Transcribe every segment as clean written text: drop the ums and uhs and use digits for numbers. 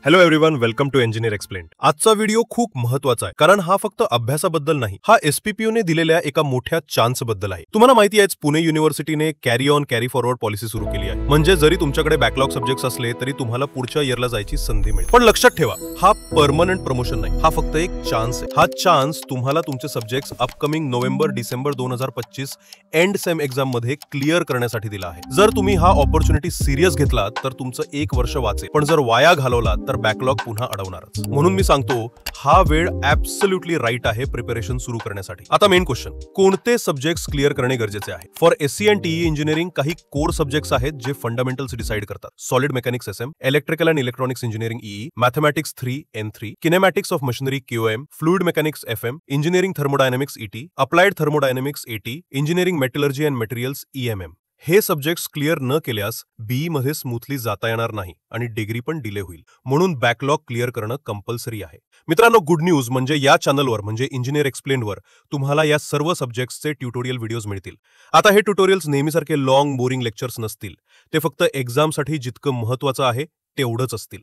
Hello everyone, welcome to engineer explained. आजचा video खूप महत्त्वाचा आहे, कारण हा फक्त अभ्यासाबद्दल नाही, हा एसपीपीयूने दिलेल्या एका मोठ्या चान्स बद्दल आहे. तुम्हाला माहिती आहे, पुणे युनिव्हर्सिटीने carry on carry forward policy सुरू केली आहे. म्हणजे जरी तुमच्याकडे बॅकलॉग सब्जेक्ट्स असले तरी तुम्हाला पुढच्या इयरला जायची संधी मिळेल. पण लक्षात ठेवा, हा परमनंट प्रमोशन नाही, हा फक्त एक चान्स आहे. हा चान्स तुम्हाला तुमचे subjects upcoming November December 2025 end sem exam मध्ये क्लिअर करण्यासाठी दिला आहे. जर तुम्ही हा ऑपॉर्च्युनिटी सिरियस घेतलात तर तुमचं एक वर्ष वाचेल, पण जर वाया घालवलात तर बॅकलॉग पुन्हा अडवणारच. म्हणून मी सांगतो, हा वेळ ऍब्सोल्युटली राईट आहे प्रिपरेशन सुरू करण्यासाठी. आता मेन क्वेश्चन, कोणते सब्जेक्ट्स क्लिअर करणे गरजेचे आहे? For SE and TE engineering काही कोर सब्जेक्ट्स आहेत जे फंडामेंटल्स डिसाइड करतात. Solid mechanics SM, electrical and electronics engineering EE, mathematics 3 N3, kinematics of machinery QM, fluid mechanics FM, engineering thermodynamics ET, applied thermodynamics AT, engineering metallurgy and materials EMM. हे subjects clear न केल्यास BE मध्ये smoothly जाता येणार नाही आणि degree पण delay होईल. म्हणून बॅकलॉग क्लिअर करणं कंपल्सरी आहे. मित्रांनो, गुड न्यूज म्हणजे या चॅनलवर म्हणजे इंजिनियर एक्सप्लेनवर तुम्हाला या सर्व सब्जेक्ट्सचे ट्युटोरियल व्हिडिओज मिळतील. आता हे ट्युटोरियल्स नेहमीसारखे लॉंग बोरिंग लेक्चर्स नसतील. ते फक्त एक्झामसाठी जितकं महत्त्वाचं आहे तेवढंच असतील.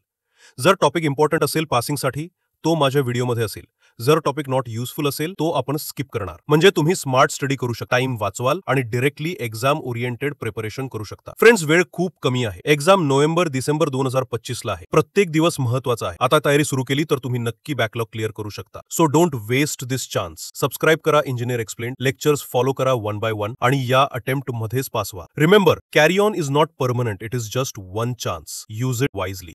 जर टॉपिक इम्पॉर्टंट असेल पासिंगसाठी तो माझ्या व्हिडिओमध्ये असेल. जर टॉपिक नॉट युजफुल असेल तो आपण स्किप करणार. म्हणजे तुम्ही स्मार्ट स्टडी करू शकता, टाइम वाचवाल आणि डायरेक्टली एक्झाम ओरिएंटेड प्रिपरेशन करू शकता. फ्रेंड्स, वेळ खूप कमी आहे. एक्झाम नोव्हेंबर-डिसेंबर 2025 ला आहे. प्रत्येक दिवस महत्त्वाचा आहे. आता तयारी सुरू केली तर तुम्ही नक्की बॅकलॉग क्लिअर करू शकता. So don't waste this chance. Subscribe करा इंजिनियर एक्सप्लेन, लेक्चर्स फॉलो करा 1 by 1 आणि या अटेम्प्ट मध्येच पास व्हा. Remember, carry on is not permanent, it is just one chance. Use it wisely.